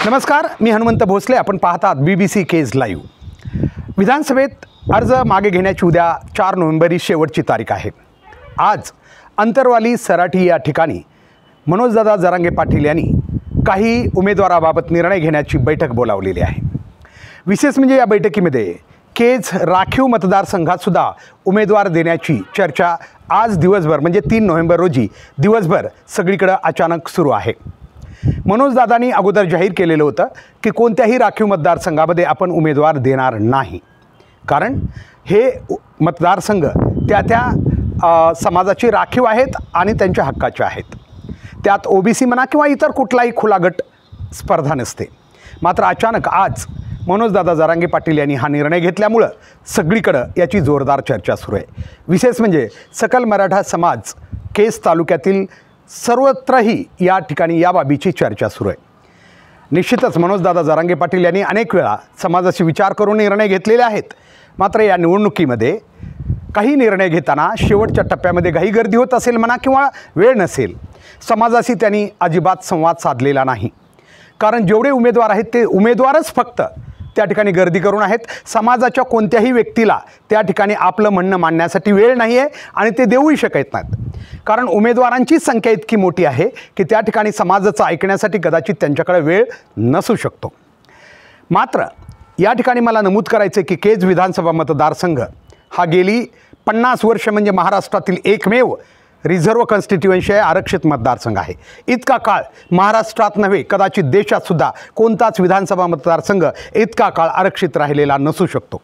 नमस्कार, मी हनुमंत भोसले. आपण पाहतात BBC केज लाईव्ह. विधानसभेत अर्ज मागे घेण्याची उद्या 4 नोव्हेंबर ही शेवटची तारीख आहे. आज अंतरवाली सराठी या ठिकाणी मनोजदादा जरांगे पाटील यांनी काही उमेदवाराबाबत निर्णय घेण्याची बैठक बोलावलेली आहे. विशेष म्हणजे या बैठकीमध्ये केज राखीव मतदारसंघातसुद्धा उमेदवार देण्याची चर्चा आज दिवसभर म्हणजे 3 नोव्हेंबर रोजी दिवसभर सगळीकडे अचानक सुरू आहे. मनोजदादांनी अगोदर जाहीर केलेलं होतं की कोणत्याही राखीव मतदारसंघामध्ये आपण उमेदवार देणार नाही, कारण हे मतदारसंघ त्या समाजाची राखीव आहेत आणि त्यांच्या हक्काचे आहेत. त्यात OBC म्हणा किंवा इतर कुठलाही खुला गट स्पर्धा नसते. मात्र अचानक आज मनोजदादा जरांगे पाटील यांनी हा निर्णय घेतल्यामुळं सगळीकडं याची जोरदार चर्चा सुरू आहे. विशेष म्हणजे सकल मराठा समाज केज तालुक्यातील सर्वत्रही या ठिकाणी या बाबीची चर्चा सुरू आहे. निश्चितच मनोजदादा जरांगे पाटील यांनी अनेक वेळा समाजाशी विचार करून निर्णय घेतलेले आहेत. मात्र या निवडणुकीमध्ये काही निर्णय घेताना शेवटच्या टप्प्यामध्ये घाई गर्दी होत असेल म्हणा किंवा वेळ नसेल, समाजाशी त्यांनी अजिबात संवाद साधलेला नाही. कारण जेवढे उमेदवार आहेत ते उमेदवारच फक्त त्या ठिकाणी गर्दी करून आहेत. समाजाच्या कोणत्याही व्यक्तीला त्या ठिकाणी आपलं म्हणणं मांडण्यासाठी वेळ नाही आहे आणि ते देऊही शकत नाहीत. कारण उमेदवारांची संख्या इतकी मोठी आहे की त्या ठिकाणी समाजाचं ऐकण्यासाठी कदाचित त्यांच्याकडे वेळ नसू शकतो. मात्र या ठिकाणी मला नमूद करायचं आहे की केज विधानसभा मतदारसंघ हा गेली 50 वर्ष म्हणजे महाराष्ट्रातील एकमेव रिझर्व्ह कॉन्स्टिट्युएन्सी आरक्षित मतदारसंघ आहे. इतका काळ महाराष्ट्रात नव्हे, कदाचित देशातसुद्धा कोणताच विधानसभा मतदारसंघ इतका काळ आरक्षित राहिलेला नसू शकतो.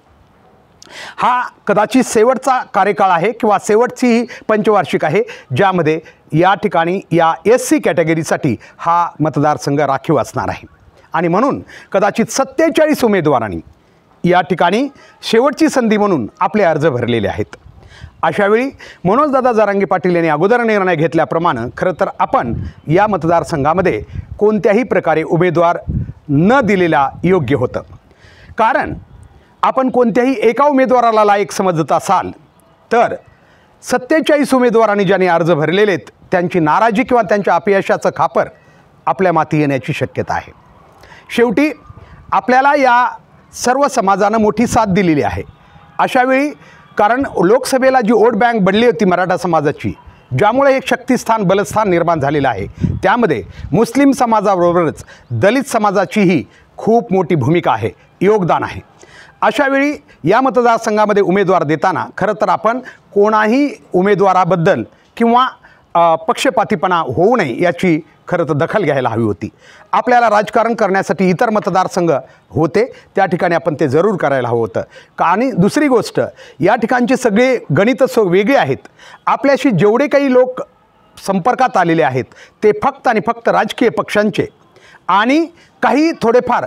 हा कदाचित शेवटचा कार्यकाळ आहे किंवा शेवटची ही पंचवार्षिक आहे ज्यामध्ये या ठिकाणी या SC कॅटेगरीसाठी हा मतदारसंघ राखीव असणार आहे. आणि म्हणून कदाचित 47 उमेदवारांनी या ठिकाणी शेवटची संधी म्हणून आपले अर्ज भरलेले आहेत. अशावेळी मनोजदादा जरांगे पाटील यांनी अगोदर निर्णय घेतल्याप्रमाणे खरं तर आपण या मतदारसंघामध्ये कोणत्याही प्रकारे उमेदवार न दिलेला योग्य होतं. कारण आपण कोणत्याही एका उमेदवाराला लायक समजत असाल तर 47 उमेदवारांनी ज्यांनी अर्ज भरलेले आहेत त्यांची नाराजी किंवा त्यांच्या अपयशाचं खापर आपल्या माथी येण्याची शक्यता आहे. शेवटी आपल्याला या सर्व समाजानं मोठी साथ दिलेली आहे. अशावेळी कारण लोकसभेला जी वोट बँक बनली होती मराठा समाजाची, ज्यामुळे एक शक्तिस्थान बलस्थान निर्माण झालेलं आहे, त्यामध्ये मुस्लिम समाजाबरोबरच दलित समाजाचीही खूप मोठी भूमिका आहे, योगदान आहे. अशावेळी या मतदारसंघामध्ये उमेदवार देताना खरं तर आपण कोणाही उमेदवाराबद्दल किंवा पक्षपातीपणा होऊ नये याची खरं तर दखल घ्यायला हवी होती. आपल्याला राजकारण करण्यासाठी इतर मतदारसंघ होते, त्या ठिकाणी आपण ते जरूर करायला हवं होतं. आणि दुसरी गोष्ट, या ठिकाणचे सगळे गणित वेगळे आहेत. आपल्याशी जेवढे काही लोक संपर्कात आलेले आहेत ते फक्त आणि फक्त राजकीय पक्षांचे आणि काही थोडेफार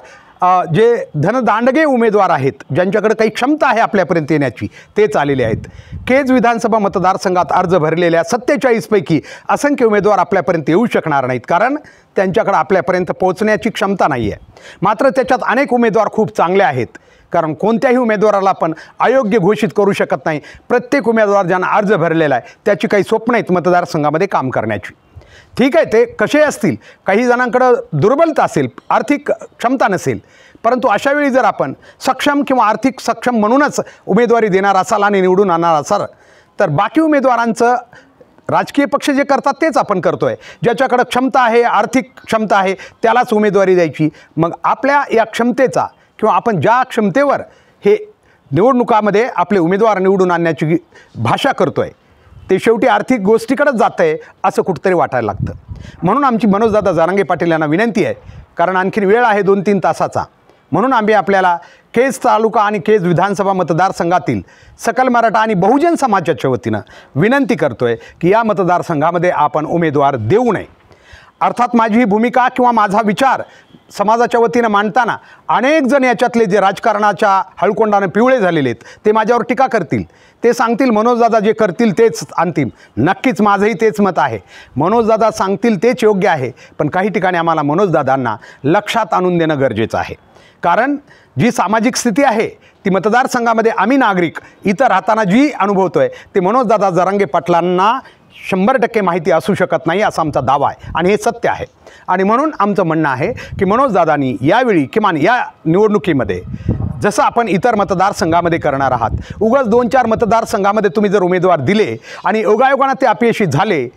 जे धनदांडगे उमेदवार आहेत ज्यांच्याकडे काही क्षमता आहे आपल्यापर्यंत येण्याची, तेच आलेले आहेत. केज विधानसभा मतदारसंघात अर्ज भरलेल्या 47 पैकी असंख्य उमेदवार आपल्यापर्यंत येऊ शकणार नाहीत, कारण त्यांच्याकडे आपल्यापर्यंत पोहोचण्याची क्षमता नाही आहे. मात्र त्याच्यात अनेक उमेदवार खूप चांगले आहेत, कारण कोणत्याही उमेदवाराला आपण अयोग्य घोषित करू शकत नाही. प्रत्येक उमेदवार ज्यांना अर्ज भरलेला आहे त्याची काही स्वप्न आहेत मतदारसंघामध्ये काम करण्याची. ठीक आहे, ते कसे असतील, काही जणांकडं दुर्बलता असेल, आर्थिक क्षमता नसेल, परंतु अशावेळी जर आपण सक्षम किंवा आर्थिक सक्षम म्हणूनच उमेदवारी देणार असाल आणि निवडून आणणार असाल तर बाकी उमेदवारांचं राजकीय पक्ष जे करतात तेच आपण करतो आहे. ज्याच्याकडं क्षमता आहे, आर्थिक क्षमता आहे, त्यालाच उमेदवारी द्यायची. मग आपल्या या क्षमतेचा किंवा आपण ज्या क्षमतेवर हे निवडणुकामध्ये आपले उमेदवार निवडून आणण्याची भाषा करतो आहे ते शेवटी आर्थिक गोष्टीकडेच जातं आहे असं कुठंतरी वाटायला लागतं. म्हणून आमची मनोजदादा जरांगे पाटील यांना विनंती आहे, कारण आणखीन वेळ आहे 2-3 तासाचा, म्हणून आम्ही आपल्याला केज तालुका आणि केज विधानसभा मतदारसंघातील सकल मराठा आणि बहुजन समाजाच्या वतीनं विनंती करतो आहे की या मतदारसंघामध्ये आपण उमेदवार देऊ नये. अर्थात माझी ही भूमिका किंवा माझा विचार समाजाच्या वतीनं मांडताना अनेक जण याच्यातले जे राजकारणाच्या हळकुंडाने पिवळे झालेले आहेत ते माझ्यावर टीका करतील, ते सांगतील मनोजदादा जे करतील तेच अंतिम. नक्कीच माझंही तेच मत आहे, मनोजदादा सांगतील तेच योग्य आहे. पण काही ठिकाणी आम्हाला मनोजदादांना लक्षात आणून देणं गरजेचं आहे. कारण जी सामाजिक स्थिती आहे ती मतदारसंघामध्ये आम्ही नागरिक इथं राहताना जी अनुभवतो आहे ते मनोजदादा जरांगे पाटलांना 100% माहिती असू शकत नाही असा आमचा दावा आहे आणि हे सत्य आहे. आणि म्हणून आमचं म्हणणं आहे की मनोजदादांनी यावेळी किमान या निवडणुकीमध्ये जसं आपण इतर मतदारसंघामध्ये करणार आहात, उगाच 2-4 मतदारसंघामध्ये तुम्ही जर उमेदवार दिले आणि योगायोगानं ते अपयशी झाले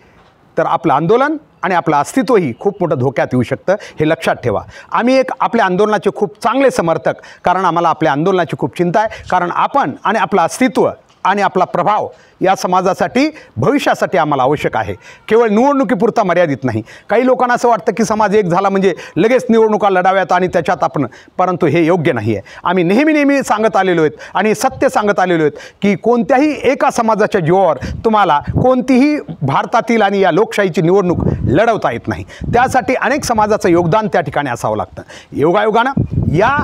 तर आपलं आंदोलन आणि आपलं अस्तित्वही खूप मोठं धोक्यात येऊ शकतं, हे लक्षात ठेवा. आम्ही आपल्या आंदोलनाचे खूप चांगले समर्थक, कारण आम्हाला आपल्या आंदोलनाची खूप चिंता आहे, कारण आपण आणि आपलं अस्तित्व आणि आपला प्रभाव या समाजासाठी भविष्यासाठी आम्हाला आवश्यक आहे, केवळ निवडणुकीपुरता मर्यादित नाही. काही लोकांना असं वाटतं की समाज एक झाला म्हणजे लगेच निवडणुका लढाव्यात आणि त्याच्यात आपण, परंतु हे योग्य नाही आहे. आम्ही नेहमी सांगत आलेलो आहेत आणि सत्य सांगत आलेलो आहेत की कोणत्याही एका समाजाच्या जीवावर तुम्हाला कोणतीही भारतातील आणि या लोकशाहीची निवडणूक लढवता येत नाही. त्यासाठी अनेक समाजाचं योगदान त्या ठिकाणी असावं लागतं. योगायोगानं या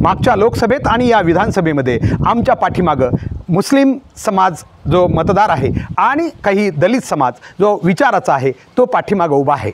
मागच्या लोकसभेत आणि या विधानसभेमध्ये आमच्या पाठीमागं मुस्लिम समाज जो मतदार आहे आणि काही दलित समाज जो विचाराचा आहे तो पाठीमागं उभा आहे.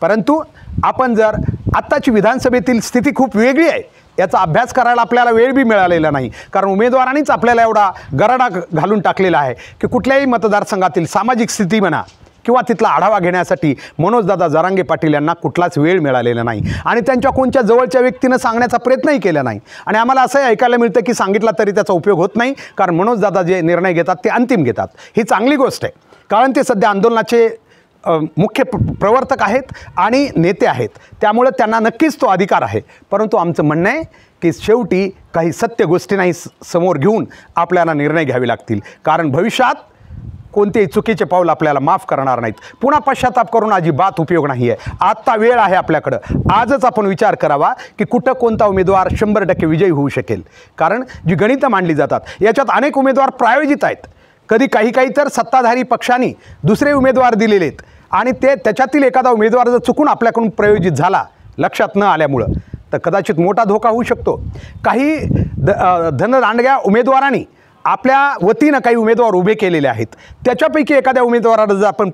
परंतु आपण जर आत्ताची विधानसभेतील स्थिती खूप वेगळी आहे याचा अभ्यास करायला आपल्याला वेळ बी मिळालेला नाही, कारण उमेदवारांनीच आपल्याला एवढा गराडा घालून टाकलेला आहे की कुठल्याही मतदारसंघातील सामाजिक स्थिती म्हणा किंवा तिथला आढावा घेण्यासाठी मनोजदादा जरांगे पाटील यांना कुठलाच वेळ मिळालेला नाही आणि त्यांच्या कोणत्या जवळच्या व्यक्तीनं सांगण्याचा प्रयत्नही केला नाही. आणि आम्हाला असंही ऐकायला मिळतं की सांगितलं तरी त्याचा उपयोग होत नाही, कारण मनोजदादा जे निर्णय घेतात ते अंतिम घेतात. ही चांगली गोष्ट आहे, कारण ते सध्या आंदोलनाचे मुख्य प्रवर्तक आहेत आणि नेते आहेत, त्यामुळे त्यांना नक्कीच तो अधिकार आहे. परंतु आमचं म्हणणं आहे की शेवटी काही सत्य गोष्टींनाही समोर घेऊन आपल्याला निर्णय घ्यावे लागतील, कारण भविष्यात कोणतेही चुकीचे पाऊल आपल्याला माफ करणार नाहीत. पुन्हा पश्चाताप करून अजिबात उपयोग नाही आहे. आत्ता वेळ आहे आपल्याकडं, आजच आपण विचार करावा की कुठं कोणता उमेदवार 100% विजयी होऊ शकेल, कारण जी गणितं मांडली जातात याच्यात अनेक उमेदवार प्रायोजित आहेत. कधी काही तर सत्ताधारी पक्षांनी दुसरे उमेदवार दिलेले आहेत आणि त्याच्यातील एखादा उमेदवार जर चुकून आपल्याकडून प्रयोजित झाला लक्षात न आल्यामुळं तर कदाचित मोठा धोका होऊ शकतो. काही धनदांडग्या उमेदवारांनी आपल्या वतीनं काही उमेदवार उभे केलेले आहेत, त्याच्यापैकी एखाद्या उमेदवाराला जर आपण